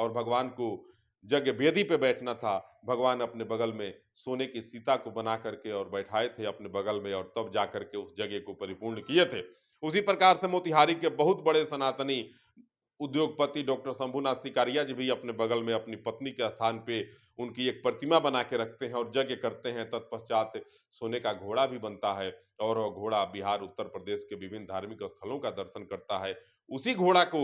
और भगवान को यज्ञ वेदी पे बैठना था। भगवान अपने बगल में सोने की सीता को बना करके और बैठाए थे अपने बगल में, और तब जा करके उस यज्ञ को परिपूर्ण किए थे। उसी प्रकार से मोतिहारी के बहुत बड़े सनातनी उद्योगपति डॉक्टर शंभूनाथ सिकारिया जी भी अपने बगल में अपनी पत्नी के स्थान पे उनकी एक प्रतिमा बना के रखते हैं और यज्ञ करते हैं। तत्पश्चात सोने का घोड़ा भी बनता है और वह घोड़ा बिहार उत्तर प्रदेश के विभिन्न धार्मिक स्थलों का दर्शन करता है। उसी घोड़ा को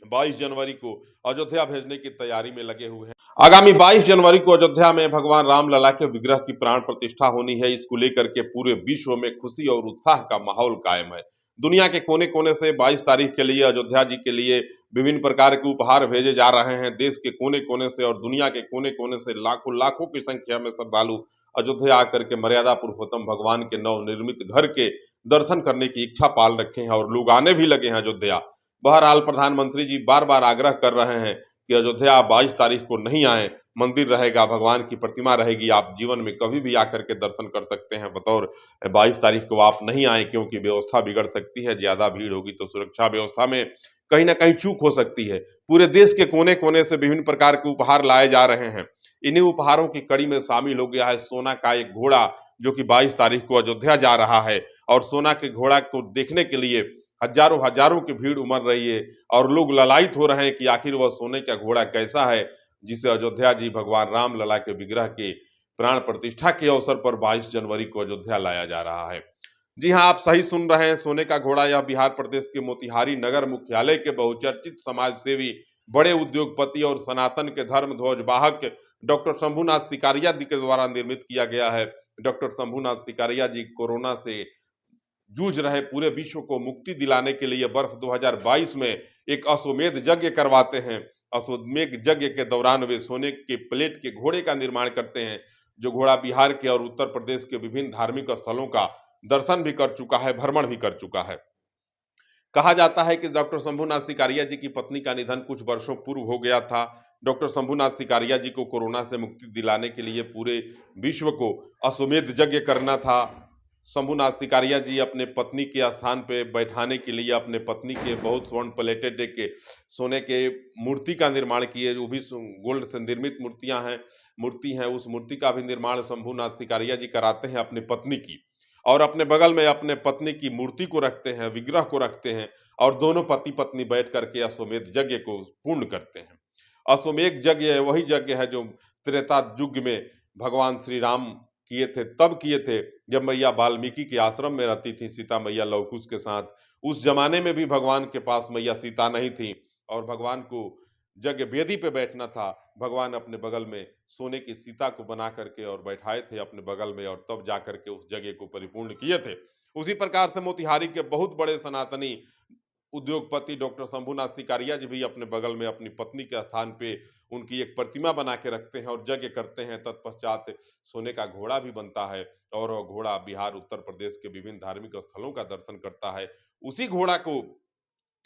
22 जनवरी को अयोध्या भेजने की तैयारी में लगे हुए हैं। आगामी 22 जनवरी को अयोध्या में भगवान रामलला के विग्रह की प्राण प्रतिष्ठा होनी है। इसको लेकर के पूरे विश्व में खुशी और उत्साह का माहौल कायम है। दुनिया के कोने कोने से 22 तारीख के लिए अयोध्या जी के लिए विभिन्न प्रकार के उपहार भेजे जा रहे हैं। देश के कोने कोने से और दुनिया के कोने कोने से लाखों लाखों की संख्या में श्रद्धालु अयोध्या आकर के मर्यादा पुरुषोत्तम भगवान के नवनिर्मित घर के दर्शन करने की इच्छा पाल रखे हैं और लोग आने भी लगे हैं अयोध्या। बहरहाल प्रधानमंत्री जी बार बार आग्रह कर रहे हैं कि अयोध्या आप 22 तारीख को नहीं आए, मंदिर रहेगा, भगवान की प्रतिमा रहेगी, आप जीवन में कभी भी आकर के दर्शन कर सकते हैं। बतौर 22 तारीख को आप नहीं आए क्योंकि व्यवस्था बिगड़ सकती है, ज्यादा भीड़ होगी तो सुरक्षा व्यवस्था में कहीं ना कहीं चूक हो सकती है। पूरे देश के कोने कोने से विभिन्न प्रकार के उपहार लाए जा रहे हैं। इन्हीं उपहारों की कड़ी में शामिल हो गया है सोना का एक घोड़ा, जो कि 22 तारीख को अयोध्या जा रहा है। और सोना के घोड़ा को देखने के लिए हजारों हजारों की भीड़ उमड़ रही है और लोग ललायित हो रहे हैं कि आखिर वह सोने का घोड़ा कैसा है जिसे अयोध्या जी भगवान राम लला के विग्रह के प्राण प्रतिष्ठा के अवसर पर 22 जनवरी को अयोध्या लाया जा रहा है। जी हाँ, आप सही सुन रहे हैं। सोने का घोड़ा यह बिहार प्रदेश के मोतिहारी नगर मुख्यालय के बहुचर्चित समाज सेवी, बड़े उद्योगपति और सनातन के धर्म ध्वज वाहक डॉक्टर शंभूनाथ सिकारिया जी के द्वारा निर्मित किया गया है। डॉक्टर शंभूनाथ सिकारिया जी कोरोना से जूझ रहे पूरे विश्व को मुक्ति दिलाने के लिए वर्ष 2022 में एक अश्वमेध यज्ञ करवाते हैं। अश्वमेध यज्ञ के दौरान वे सोने के प्लेट के घोड़े का निर्माण करते हैं, जो घोड़ा बिहार के और उत्तर प्रदेश के विभिन्न धार्मिक स्थलों का दर्शन भी कर चुका है, भ्रमण भी कर चुका है। कहा जाता है कि डॉक्टर शंभूनाथ सिकारिया जी की पत्नी का निधन कुछ वर्षों पूर्व हो गया था। डॉक्टर शंभूनाथ सिकारिया जी को कोरोना से मुक्ति दिलाने के लिए पूरे विश्व को अश्वमेध यज्ञ करना था। शंभूनाथ सिकारिया जी अपने पत्नी के स्थान पे बैठाने के लिए अपने पत्नी के बहुत स्वर्ण प्लेटेड के सोने के मूर्ति का निर्माण किए, जो भी गोल्ड से निर्मित मूर्ति हैं, उस मूर्ति का भी निर्माण शंभूनाथ सिकारिया जी कराते हैं अपनी पत्नी की। और अपने बगल में अपने पत्नी की मूर्ति को रखते हैं, विग्रह को रखते हैं और दोनों पति पत्नी बैठ करके अश्वमेध यज्ञ को पूर्ण करते हैं। अश्वमेध यज्ञ वही यज्ञ है जो त्रेता युग में भगवान श्री राम किए थे, तब किए थे जब मैया वाल्मीकि के आश्रम में रहती थी सीता मैया लवकुश के साथ। उस जमाने में भी भगवान के पास मैया सीता नहीं थी और भगवान को यज्ञ वेदी पे बैठना था। भगवान अपने बगल में सोने की सीता को बना करके और बैठाए थे अपने बगल में, और तब जा करके उस यज्ञ को परिपूर्ण किए थे। उसी प्रकार से मोतिहारी के बहुत बड़े सनातनी उद्योगपति डॉक्टर शंभूनाथ सिकारिया जी भी अपने बगल में अपनी पत्नी के स्थान पे उनकी एक प्रतिमा बना के रखते हैं और यज्ञ करते हैं। तत्पश्चात सोने का घोड़ा भी बनता है और वह घोड़ा बिहार उत्तर प्रदेश के विभिन्न धार्मिक स्थलों का दर्शन करता है। उसी घोड़ा को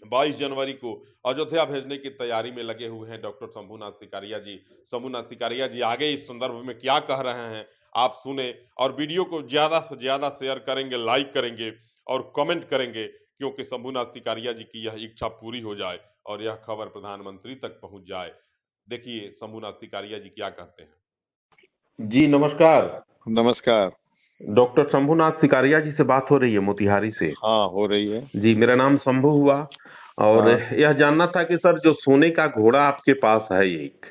22 जनवरी को अयोध्या भेजने की तैयारी में लगे हुए हैं डॉक्टर शंभूनाथ सिकारिया जी। शंभूनाथ सिकारिया जी आगे इस संदर्भ में क्या कह रहे हैं आप सुने, और वीडियो को ज्यादा से ज्यादा शेयर करेंगे, लाइक करेंगे और कमेंट करेंगे, क्योंकि शंभूनाथ सिकारिया जी की यह इच्छा पूरी हो जाए और यह खबर प्रधानमंत्री तक पहुंच जाए। देखिए शंभूनाथ सिकारिया जी क्या कहते हैं। जी नमस्कार। नमस्कार। डॉक्टर शंभूनाथ सिकारिया जी से बात हो रही है मोतिहारी से। हाँ, हो रही है जी, मेरा नाम शंभू हुआ और यह जानना था कि सर जो सोने का घोड़ा आपके पास है एक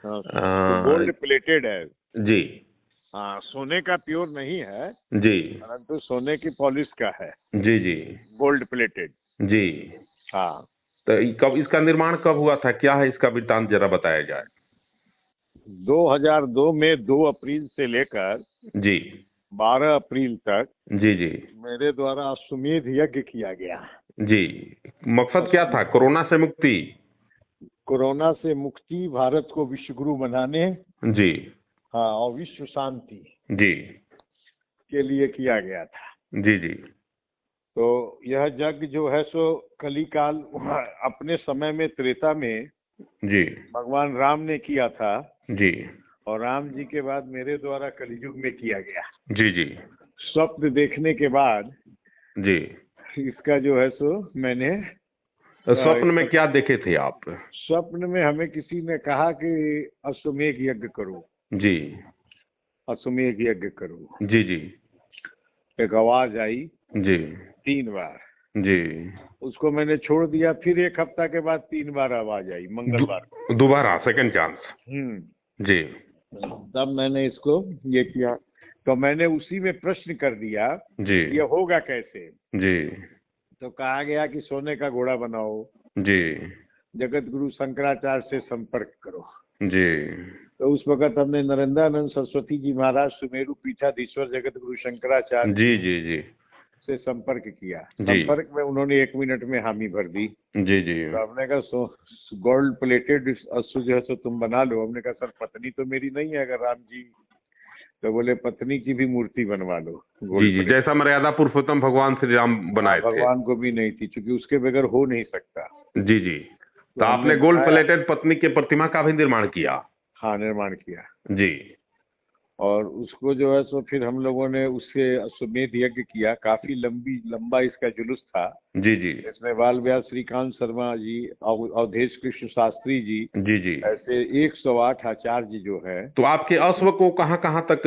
गोल्ड प्लेटेड है जी। हाँ, सोने का प्योर नहीं है जी, परंतु सोने की पॉलिश का है। जी जी, गोल्ड प्लेटेड। जी। हाँ, तो कब इसका निर्माण कब हुआ था, क्या है इसका वृत्तांत, जरा बताया जाए। 2002 में 2 अप्रैल से लेकर जी 12 अप्रैल तक जी जी मेरे द्वारा अश्वमेध यज्ञ किया गया। जी। मकसद क्या था, कोरोना से मुक्ति? कोरोना से मुक्ति, भारत को विश्व गुरु बनाने, जी हाँ, और विश्व शांति जी के लिए किया गया था। जी जी तो यह यज्ञ जो है सो कलिकाल अपने समय में त्रेता में जी भगवान राम ने किया था जी और राम जी के बाद मेरे द्वारा कलयुग में किया गया। जी जी स्वप्न देखने के बाद जी इसका जो है सो मैंने स्वप्न में क्या देखे थे आप? स्वप्न में हमें किसी ने कहा कि अश्वमेध यज्ञ करो, जी अश्वमेध यज्ञ करो। जी जी एक आवाज आई जी 3 बार, जी। उसको मैंने छोड़ दिया। फिर एक हफ्ता के बाद 3 बार आवाज आई मंगलवार को। दोबारा सेकंड चांस। जी तब मैंने इसको ये किया, तो मैंने उसी में प्रश्न कर दिया जी ये होगा कैसे। जी तो कहा गया कि सोने का घोड़ा बनाओ, जी जगत गुरु शंकराचार्य से संपर्क करो। जी तो उस वक्त हमने नरेंद्रानंद सरस्वती जी महाराज सुमेरु पीठाधीश्वर जगत गुरु शंकराचार्य जी जी जी से संपर्क किया। जी। संपर्क में उन्होंने 1 मिनट में हामी भर दी। जी जी तो हमने कहा गोल्ड प्लेटेड अश्व जो है सो तुम बना लो। हमने कहा सर पत्नी तो मेरी नहीं है अगर राम जी, तो बोले पत्नी की भी मूर्ति बनवा लो जी गोल्ड जी, प्लेटेड। जैसा मर्यादा पुरुषोत्तम भगवान श्री राम बनाए थे। भगवान को भी नहीं थी, क्योंकि उसके बगैर हो नहीं सकता। जी जी। तो हमने आपने गोल्ड बनाया। प्लेटेड पत्नी के प्रतिमा का भी निर्माण किया? हाँ, निर्माण किया। जी और उसको जो है सो फिर हम लोगों ने उससे अश्वमेध यज्ञ किया। काफी लंबा इसका जुलूस था। जी जी इसमें बाल व्यास श्रीकांत शर्मा जी, अवधेश कृष्ण शास्त्री जी, जी जी। ऐसे 108 आचार्य जो है। तो आपके अश्व को कहाँ कहाँ तक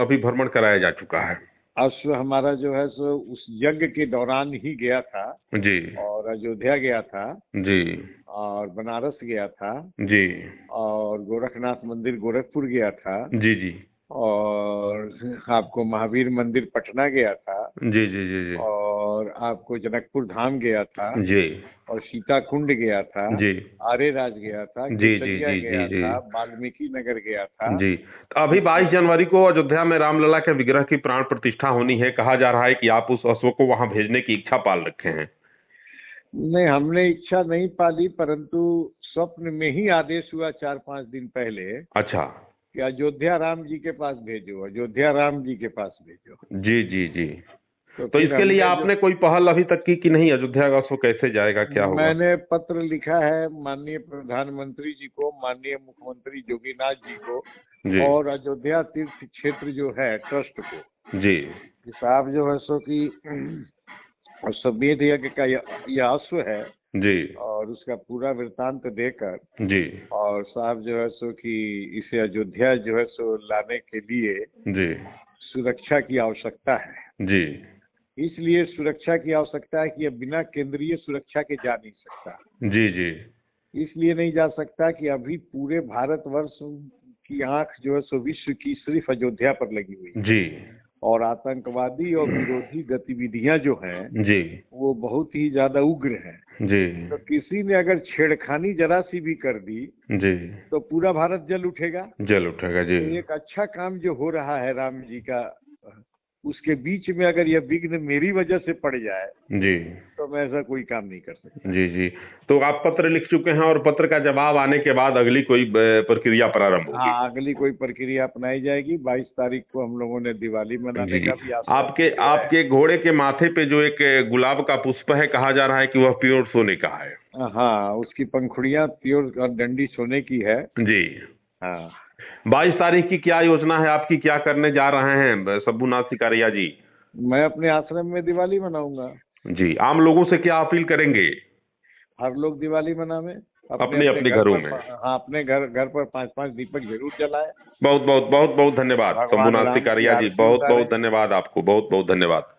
अभी भ्रमण कराया जा चुका है? अश्व हमारा जो है सो उस यज्ञ के दौरान ही गया था। जी और अयोध्या गया था, जी और बनारस गया था, जी और गोरखनाथ मंदिर गोरखपुर गया था, जी जी और आपको महावीर मंदिर पटना गया था, जी जी जी जी और आपको जनकपुर धाम गया था, जी और सीता कुंड गया था, जी आर्यराज गया था, जी जी केसरिया जी गया जी था, वाल्मीकि नगर गया था। जी। तो अभी 22 जनवरी को अयोध्या में रामलला के विग्रह की प्राण प्रतिष्ठा होनी है। कहा जा रहा है कि आप उस अश्व को वहां भेजने की इच्छा पाल रखे हैं। नहीं, हमने इच्छा नहीं पाली, परंतु स्वप्न में ही आदेश हुआ 4-5 दिन पहले अच्छा। कि अयोध्या राम जी के पास भेजो, अयोध्या राम जी के पास भेजो। जी जी जी। तो फिर इसके लिए आपने कोई पहल अभी तक की कि नहीं? अयोध्या का अश्व कैसे जाएगा, क्या होगा? मैंने पत्र लिखा है माननीय प्रधानमंत्री जी को, माननीय मुख्यमंत्री योगीनाथ जी को, जी और अयोध्या तीर्थ क्षेत्र जो है ट्रस्ट को, जी कि साहब जो है सो कि अश्वमेध यज्ञ का यह अश्व है, जी और उसका पूरा वृत्तांत देकर, जी और साहब जो है सो कि इसे अयोध्या जो है सो लाने के लिए जी सुरक्षा की आवश्यकता है। जी इसलिए सुरक्षा की आवश्यकता है कि यह बिना केंद्रीय सुरक्षा के जा नहीं सकता। जी जी इसलिए नहीं जा सकता कि अभी पूरे भारतवर्ष की आंख जो है सो विश्व की सिर्फ अयोध्या पर लगी हुई है। जी और आतंकवादी और विरोधी गतिविधियां जो हैं जी वो बहुत ही ज्यादा उग्र हैं। जी तो किसी ने अगर छेड़खानी जरा सी भी कर दी जी तो पूरा भारत जल उठेगा। जल उठेगा। जी तो एक अच्छा काम जो हो रहा है राम जी का, उसके बीच में अगर यह विघ्न मेरी वजह से पड़ जाए जी तो मैं ऐसा कोई काम नहीं कर सकता। जी जी। तो आप पत्र लिख चुके हैं और पत्र का जवाब आने के बाद अगली कोई प्रक्रिया प्रारंभ होगी? हाँ, अगली कोई प्रक्रिया अपनाई जाएगी। 22 तारीख को हम लोगों ने दिवाली मनाने जी। का भी आश्वासन आपके दिया है। आपके घोड़े के माथे पे जो एक गुलाब का पुष्प है, कहा जा रहा है कि वह प्योर सोने का है। हाँ, उसकी पंखुड़ियां प्योर और डंडी सोने की है। जी। हाँ, 22 तारीख की क्या योजना है आपकी? क्या करने जा रहे हैं शंभूनाथ सिकारिया जी? मैं अपने आश्रम में दिवाली मनाऊंगा। जी। आम लोगों से क्या अपील करेंगे? हर लोग दिवाली मनावे अपने अपने घरों में। हाँ, अपने घर पर 5-5 दीपक जरूर जलाए। बहुत बहुत बहुत बहुत धन्यवाद भगवान शंभूनाथ राम की सिकारिया जी। आरती बहुत उतारे। बहुत धन्यवाद आपको। बहुत बहुत धन्यवाद।